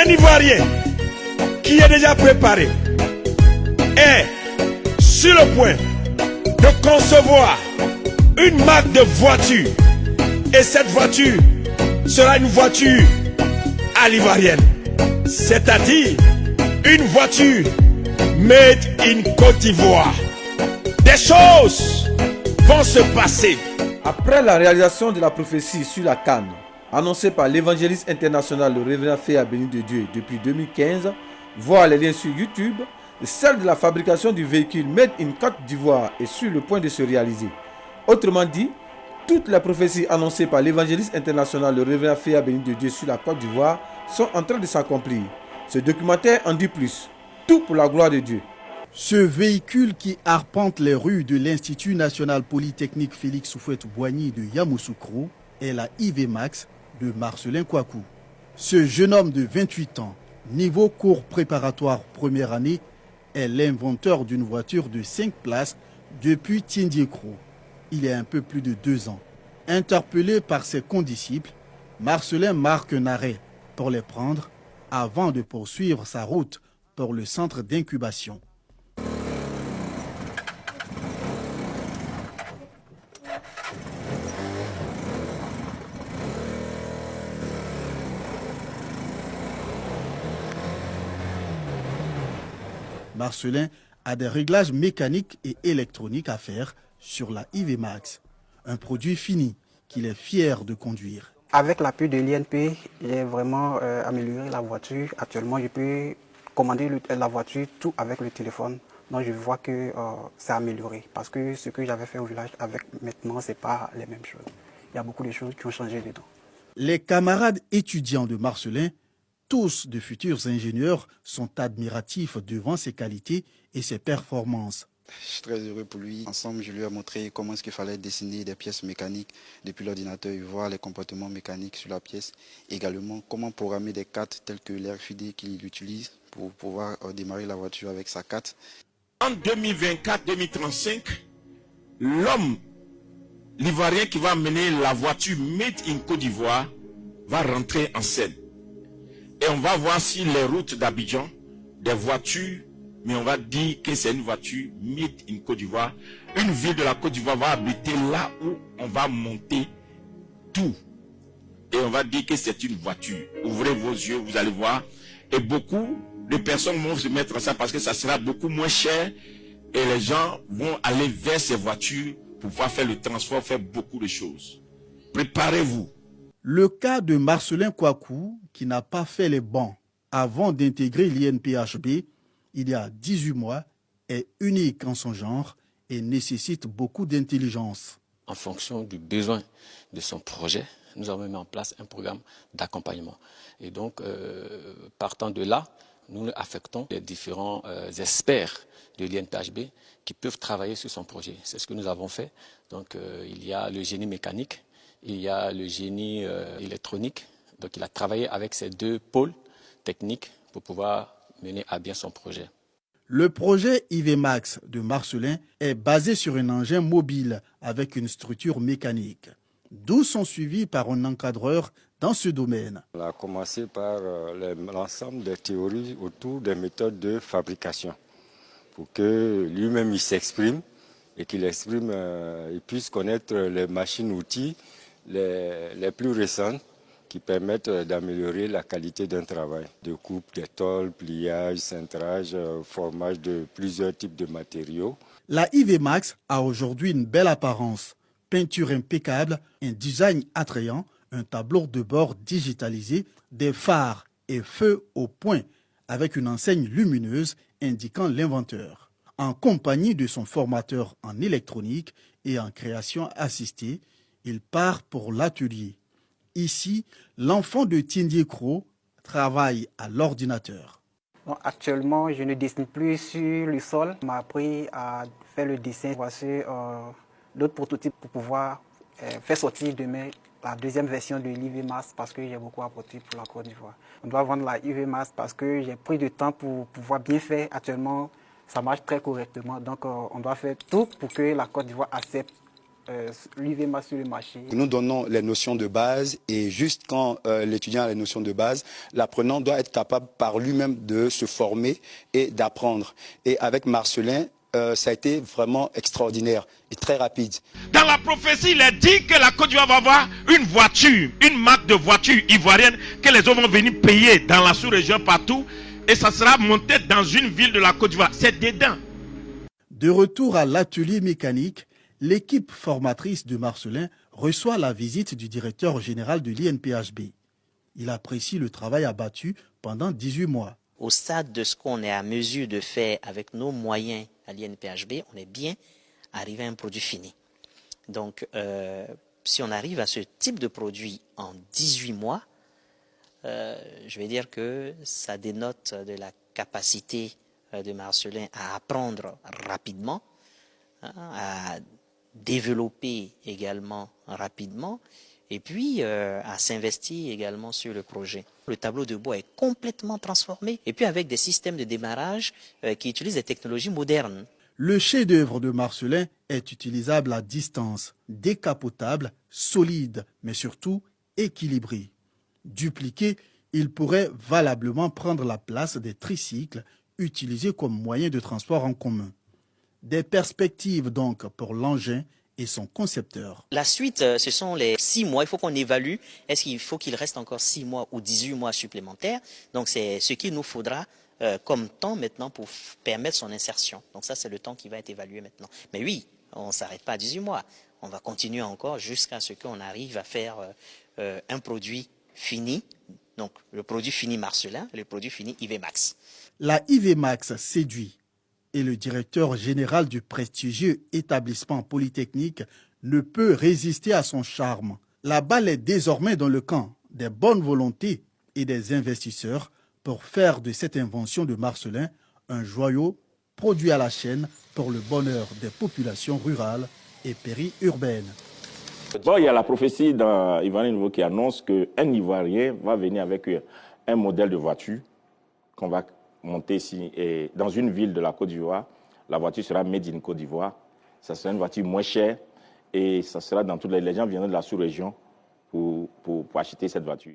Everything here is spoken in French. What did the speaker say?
Un Ivoirien qui est déjà préparé est sur le point de concevoir une marque de voiture. Et cette voiture sera une voiture à l'ivoirienne. C'est-à-dire une voiture made in Côte d'Ivoire. Des choses vont se passer. Après la réalisation de la prophétie sur la canne, annoncée par l'évangéliste international le révérend Féa Béni de Dieu depuis 2015, voir les liens sur YouTube, celle de la fabrication du véhicule Made in Côte d'Ivoire est sur le point de se réaliser. Autrement dit, toutes les prophéties annoncées par l'évangéliste international le révérend Féa Béni de Dieu sur la Côte d'Ivoire sont en train de s'accomplir. Ce documentaire en dit plus. Tout pour la gloire de Dieu. Ce véhicule qui arpente les rues de l'Institut national polytechnique Félix Houphouët-Boigny de Yamoussoukro est la IV Max de Marcelin Kouakou. Ce jeune homme de 28 ans, niveau cours préparatoire première année, est l'inventeur d'une voiture de 5 places depuis Tiendiécro. Il y a un peu plus de 2 ans. Interpellé par ses condisciples, Marcelin marque un arrêt pour les prendre avant de poursuivre sa route pour le centre d'incubation. Marcelin a des réglages mécaniques et électroniques à faire sur la IV Max, un produit fini qu'il est fier de conduire. Avec l'appui de l'INP, j'ai vraiment amélioré la voiture. Actuellement, je peux commander la voiture tout avec le téléphone. Donc je vois que c'est amélioré parce que ce que j'avais fait au village avec maintenant, ce n'est pas les mêmes choses. Il y a beaucoup de choses qui ont changé dedans. Les camarades étudiants de Marcelin, tous de futurs ingénieurs, sont admiratifs devant ses qualités et ses performances. Je suis très heureux pour lui. Ensemble, je lui ai montré comment est-ce qu'il fallait dessiner des pièces mécaniques depuis l'ordinateur et voir les comportements mécaniques sur la pièce. Également, comment programmer des cartes telles que l'RFID qu'il utilise pour pouvoir démarrer la voiture avec sa carte. En 2024-2035, l'homme, l'Ivoirien qui va mener la voiture Made in Côte d'Ivoire, va rentrer en scène. Et on va voir sur les routes d'Abidjan des voitures, mais on va dire que c'est une voiture Made in Côte d'Ivoire. Une ville de la Côte d'Ivoire va habiter là où on va monter tout. Et on va dire que c'est une voiture. Ouvrez vos yeux, vous allez voir. Et beaucoup de personnes vont se mettre à ça parce que ça sera beaucoup moins cher. Et les gens vont aller vers ces voitures pour pouvoir faire le transport, faire beaucoup de choses. Préparez-vous. Le cas de Marcelin Kouakou, qui n'a pas fait les bancs avant d'intégrer l'INPHB, il y a 18 mois, est unique en son genre et nécessite beaucoup d'intelligence. En fonction du besoin de son projet, nous avons mis en place un programme d'accompagnement. Et donc, partant de là, nous affectons les différents experts de l'INPHB qui peuvent travailler sur son projet. C'est ce que nous avons fait. Donc, il y a le génie mécanique, il y a le génie électronique. Donc, il a travaillé avec ces 2 pôles techniques pour pouvoir mener à bien son projet. Le projet IV Max de Marcelin est basé sur un engin mobile avec une structure mécanique, d'où sont suivis par un encadreur dans ce domaine. On a commencé par l'ensemble des théories autour des méthodes de fabrication pour que lui-même il s'exprime et qu'il exprime, il puisse connaître les machines-outils les plus récentes qui permettent d'améliorer la qualité d'un travail, de coupe, de tôle, pliage, cintrage, formage de plusieurs types de matériaux. La IV Max a aujourd'hui une belle apparence, peinture impeccable, un design attrayant, un tableau de bord digitalisé, des phares et feux au point avec une enseigne lumineuse indiquant l'inventeur. En compagnie de son formateur en électronique et en création assistée, il part pour l'atelier. Ici, l'enfant de Tiendiécro travaille à l'ordinateur. Bon, actuellement, je ne dessine plus sur le sol. On m'a appris à faire le dessin. Voici d'autres prototypes pour pouvoir faire sortir demain la deuxième version de l'IV Max parce que j'ai beaucoup apporté pour la Côte d'Ivoire. On doit vendre la IV Max parce que j'ai pris du temps pour pouvoir bien faire. Actuellement, ça marche très correctement. Donc, on doit faire tout pour que la Côte d'Ivoire accepte l'UV Max sur le marché. Nous donnons les notions de base et juste quand l'étudiant a les notions de base, l'apprenant doit être capable par lui-même de se former et d'apprendre. Et avec Marcelin, ça a été vraiment extraordinaire et très rapide. Dans la prophétie, il est dit que la Côte d'Ivoire va avoir une voiture, une marque de voiture ivoirienne que les hommes vont venir payer dans la sous-région partout et ça sera monté dans une ville de la Côte d'Ivoire. C'est dedans. De retour à l'atelier mécanique, l'équipe formatrice de Marcelin reçoit la visite du directeur général de l'INPHB. Il apprécie le travail abattu pendant 18 mois. Au stade de ce qu'on est à mesure de faire avec nos moyens à l'INPHB, on est bien arrivé à un produit fini. Donc, si on arrive à ce type de produit en 18 mois, je vais dire que ça dénote de la capacité de Marcelin à apprendre rapidement, à développer également rapidement, et puis à s'investir également sur le projet. Le tableau de bois est complètement transformé, et puis avec des systèmes de démarrage qui utilisent des technologies modernes. Le chef-d'œuvre de Marcelin est utilisable à distance, décapotable, solide, mais surtout équilibré. Dupliqué, il pourrait valablement prendre la place des tricycles utilisés comme moyen de transport en commun. Des perspectives donc pour l'engin et son concepteur. La suite, ce sont les 6 mois. Il faut qu'on évalue. Est-ce qu'il faut qu'il reste encore 6 mois ou 18 mois supplémentaires? Donc c'est ce qu'il nous faudra comme temps maintenant pour permettre son insertion. Donc ça, c'est le temps qui va être évalué maintenant. Mais oui, on ne s'arrête pas à 18 mois. On va continuer encore jusqu'à ce qu'on arrive à faire un produit fini. Donc le produit fini Marcelin, le produit fini IV Max. La IV Max séduit et le directeur général du prestigieux établissement polytechnique ne peut résister à son charme. La balle est désormais dans le camp des bonnes volontés et des investisseurs pour faire de cette invention de Marcelin un joyau produit à la chaîne pour le bonheur des populations rurales et périurbaines. Bon, il y a la prophétie dans Ivoirien Nouveau qui annonce qu'un Ivoirien va venir avec un modèle de voiture qu'on va monter ici. Et dans une ville de la Côte d'Ivoire, la voiture sera made in Côte d'Ivoire. Ça sera une voiture moins chère et ça sera dans toutes les gens viendront de la sous-région pour acheter cette voiture.